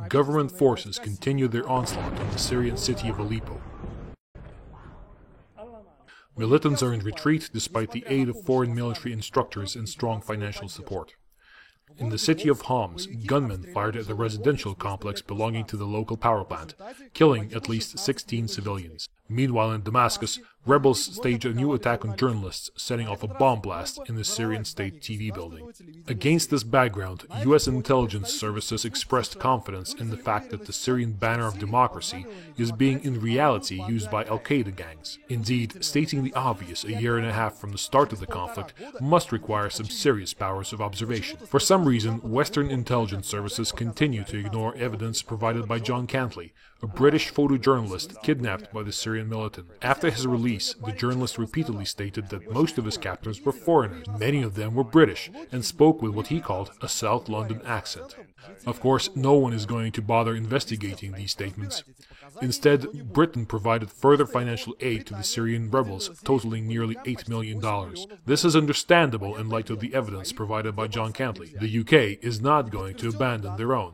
government forces continue their onslaught on the Syrian city of Aleppo. Militants are in retreat despite the aid of foreign military instructors and strong financial support. In the city of Homs, gunmen fired at a residential complex belonging to the local power plant, killing at least 16 civilians. Meanwhile, in Damascus, rebels staged a new attack on journalists, setting off a bomb blast in the Syrian state TV building. Against this background, U.S. intelligence services expressed confidence in the fact that the Syrian banner of democracy is being in reality used by Al-Qaeda gangs. Indeed, stating the obvious a year and a half from the start of the conflict must require some serious powers of observation. For some reason, Western intelligence services continue to ignore evidence provided by John Cantlie, a British photojournalist kidnapped by the Syrian militant. After his release, the journalist repeatedly stated that most of his captors were foreigners. Many of them were British and spoke with what he called a South London accent. Of course, no one is going to bother investigating these statements. Instead, Britain provided further financial aid to the Syrian rebels, totaling nearly $8 million. This is understandable in light of the evidence provided by John Cantlie. The UK is not going to abandon their own.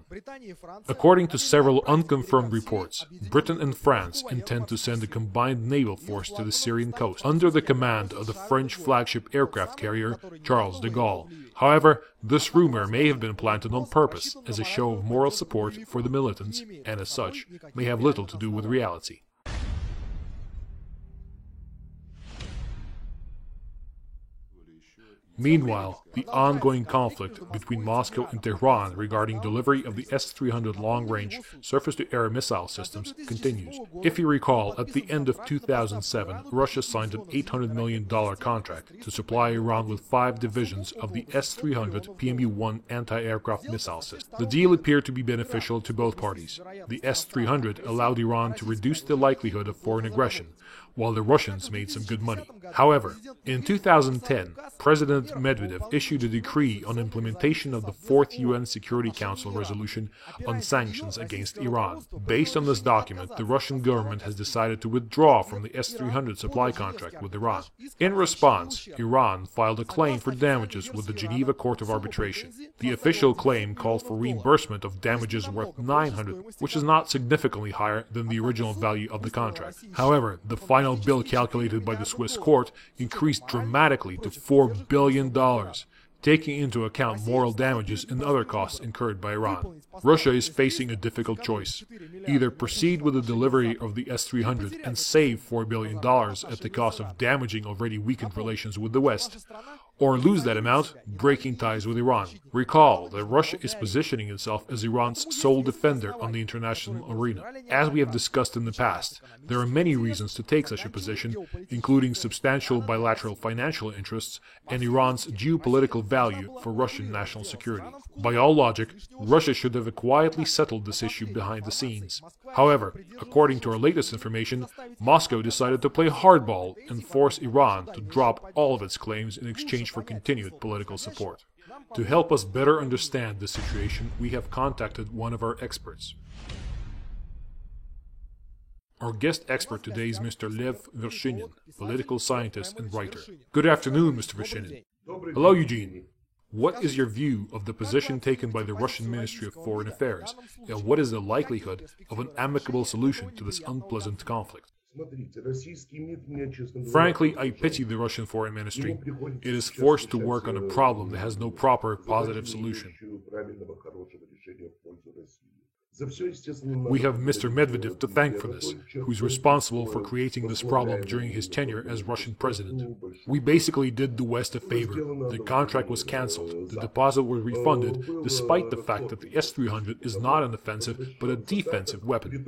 According to several unconfirmed reports, Britain and France intend to send a combined naval force to the Syrian coast, under the command of the French flagship aircraft carrier Charles de Gaulle. However, this rumor may have been planted on purpose as a show of moral support for the militants, and as such, may have little to do with reality. Meanwhile, the ongoing conflict between Moscow and Tehran regarding delivery of the S-300 long-range surface-to-air missile systems continues. If you recall, at the end of 2007, Russia signed an $800 million contract to supply Iran with 5 divisions of the S-300 PMU-1 anti-aircraft missile system. The deal appeared to be beneficial to both parties. The S-300 allowed Iran to reduce the likelihood of foreign aggression, while the Russians made some good money. However, in 2010, President Medvedev issued a decree on implementation of the 4th UN Security Council resolution on sanctions against Iran. Based on this document, the Russian government has decided to withdraw from the S-300 supply contract with Iran. In response, Iran filed a claim for damages with the Geneva Court of Arbitration. The official claim called for reimbursement of damages worth $900, which is not significantly higher than the original value of the contract. However, the final bill calculated by the Swiss court increased dramatically to $4 billion, taking into account moral damages and other costs incurred by Iran. Russia is facing a difficult choice. Either proceed with the delivery of the S-300 and save $4 billion at the cost of damaging already weakened relations with the West, or lose that amount, breaking ties with Iran. Recall that Russia is positioning itself as Iran's sole defender on the international arena. As we have discussed in the past, there are many reasons to take such a position, including substantial bilateral financial interests and Iran's geopolitical value for Russian national security. By all logic, Russia should have quietly settled this issue behind the scenes. However, according to our latest information, Moscow decided to play hardball and force Iran to drop all of its claims in exchange for continued political support. To help us better understand the situation, we have contacted one of our experts. Our guest expert today is Mr. Lev Vershinin, political scientist and writer. Good afternoon, Mr. Vershinin. Hello, Eugene. What is your view of the position taken by the Russian Ministry of Foreign Affairs, and what is the likelihood of an amicable solution to this unpleasant conflict? Frankly, I pity the Russian Foreign Ministry. It is forced to work on a problem that has no proper, positive solution. We have Mr. Medvedev to thank for this, who is responsible for creating this problem during his tenure as Russian president. We basically did the West a favor. The contract was cancelled. The deposit was refunded, despite the fact that the S-300 is not an offensive, but a defensive weapon.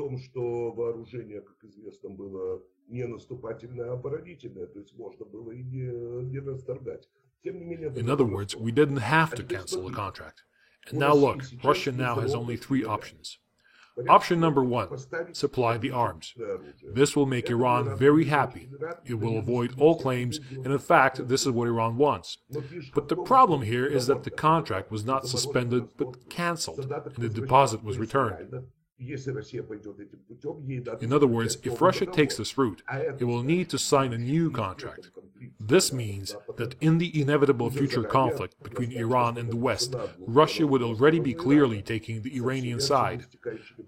In other words, we didn't have to cancel the contract. And now look, Russia now has only 3 options. Option number 1, supply the arms. This will make Iran very happy. It will avoid all claims, and in fact, this is what Iran wants. But the problem here is that the contract was not suspended, but cancelled, and the deposit was returned. In other words, if Russia takes this route, it will need to sign a new contract. This means that in the inevitable future conflict between Iran and the West, Russia would already be clearly taking the Iranian side,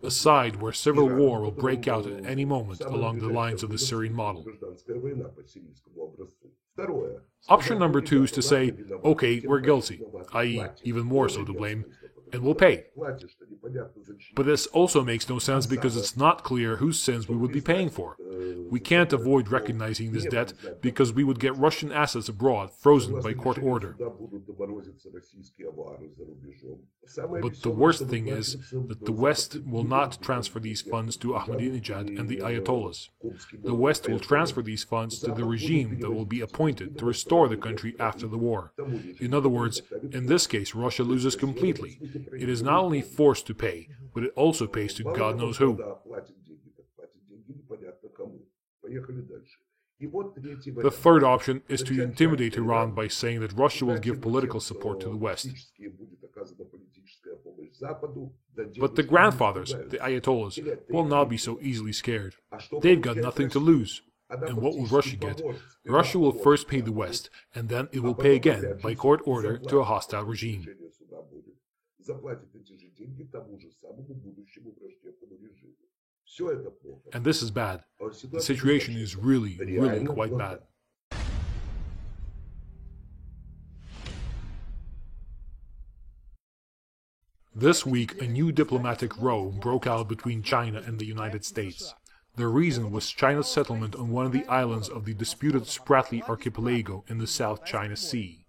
a side where civil war will break out at any moment along the lines of the Syrian model. Option number 2 is to say, okay, we're guilty, i.e., even more so to blame, and we'll pay. But this also makes no sense because it's not clear whose sins we would be paying for. We can't avoid recognizing this debt because we would get Russian assets abroad frozen by court order. But the worst thing is that the West will not transfer these funds to Ahmadinejad and the Ayatollahs. The West will transfer these funds to the regime that will be appointed to restore the country after the war. In other words, in this case, Russia loses completely. It is not only forced to pay, but it also pays to God knows who. The third option is to intimidate Iran by saying that Russia will give political support to the West. But the grandfathers, the Ayatollahs, will not be so easily scared. They've got nothing to lose. And what will Russia get? Russia will first pay the West, and then it will pay again, by court order, to a hostile regime. And this is bad. The situation is really quite bad. This week, a new diplomatic row broke out between China and the United States. The reason was China's settlement on one of the islands of the disputed Spratly Archipelago in the South China Sea.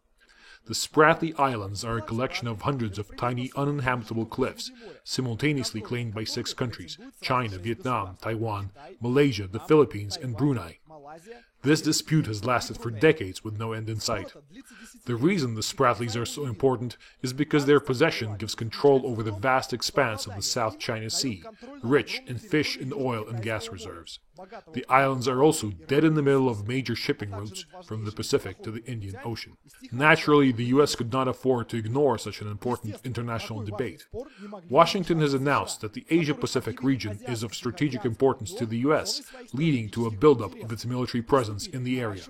The Spratly Islands are a collection of hundreds of tiny uninhabitable cliffs, simultaneously claimed by 6 countries: China, Vietnam, Taiwan, Malaysia, the Philippines, and Brunei. This dispute has lasted for decades with no end in sight. The reason the Spratlys are so important is because their possession gives control over the vast expanse of the South China Sea, rich in fish and oil and gas reserves. The islands are also dead in the middle of major shipping routes from the Pacific to the Indian Ocean. Naturally, the US could not afford to ignore such an important international debate. Washington has announced that the Asia-Pacific region is of strategic importance to the US, leading to a buildup of its military presence in the area.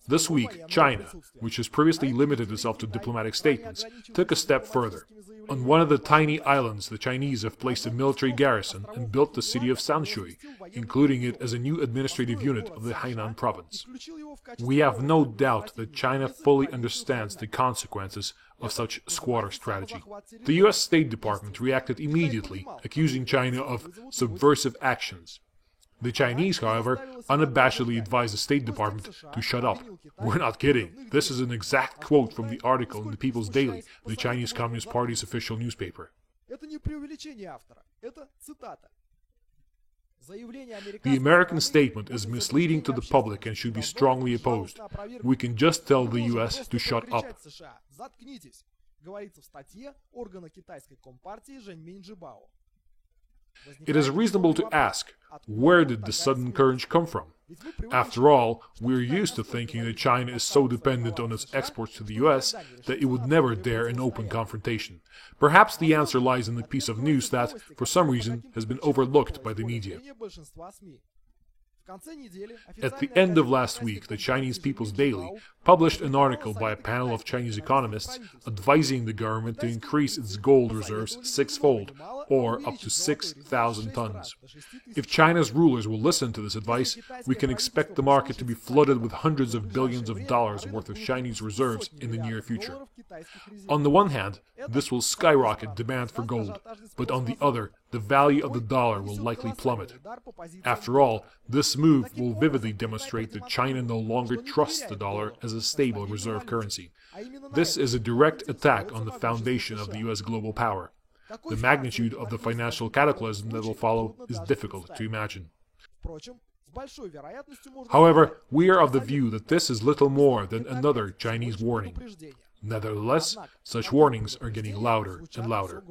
This week, China, which has previously limited itself to diplomatic statements, took a step further. On one of the tiny islands, the Chinese have placed a military garrison and built the city of Sanshui, including it as a new administrative unit of the Hainan province. We have no doubt that China fully understands the consequences of such squatter strategy. The US State Department reacted immediately, accusing China of subversive actions. The Chinese, however, unabashedly advised the State Department to shut up. We're not kidding. This is an exact quote from the article in the People's Daily, the Chinese Communist Party's official newspaper. The American statement is misleading to the public and should be strongly opposed. We can just tell the US to shut up. It is reasonable to ask, where did this sudden courage come from? After all, we're used to thinking that China is so dependent on its exports to the US that it would never dare an open confrontation. Perhaps the answer lies in the piece of news that, for some reason, has been overlooked by the media. At the end of last week, the Chinese People's Daily published an article by a panel of Chinese economists advising the government to increase its gold reserves 6-fold, or up to 6,000 tons. If China's rulers will listen to this advice, we can expect the market to be flooded with hundreds of billions of dollars worth of Chinese reserves in the near future. On the one hand, this will skyrocket demand for gold, but on the other, the value of the dollar will likely plummet. After all, this move will vividly demonstrate that China no longer trusts the dollar as a stable reserve currency. This is a direct attack on the foundation of the US global power. The magnitude of the financial cataclysm that will follow is difficult to imagine. However, we are of the view that this is little more than another Chinese warning. Nevertheless, such warnings are getting louder and louder.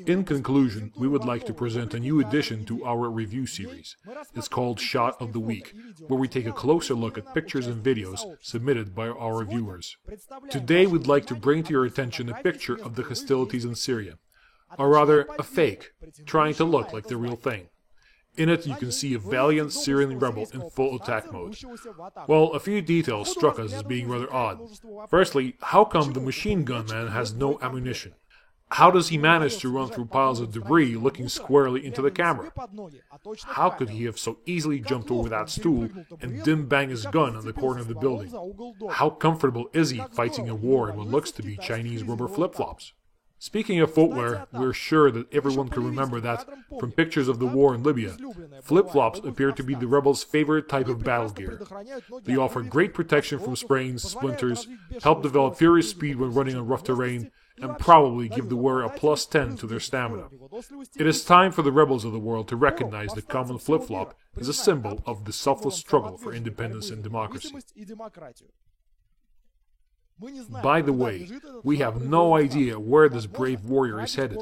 In conclusion, we would like to present a new addition to our review series. It's called Shot of the Week, where we take a closer look at pictures and videos submitted by our viewers. Today we'd like to bring to your attention a picture of the hostilities in Syria, or rather a fake, trying to look like the real thing. In it you can see a valiant Syrian rebel in full attack mode. Well, a few details struck us as being rather odd. Firstly, how come the machine gun man has no ammunition? How does he manage to run through piles of debris looking squarely into the camera? How could he have so easily jumped over that stool and dim-bang his gun on the corner of the building? How comfortable is he fighting a war in what looks to be Chinese rubber flip-flops? Speaking of footwear, we're sure that everyone can remember that, from pictures of the war in Libya, flip-flops appear to be the rebels' favorite type of battle gear. They offer great protection from sprains, splinters, help develop furious speed when running on rough terrain, and probably give the wearer a +10 to their stamina. It is time for the rebels of the world to recognize the common flip-flop as a symbol of the selfless struggle for independence and democracy. By the way, we have no idea where this brave warrior is headed,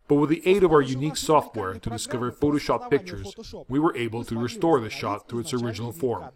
but with the aid of our unique software to discover Photoshop pictures, we were able to restore the shot to its original form.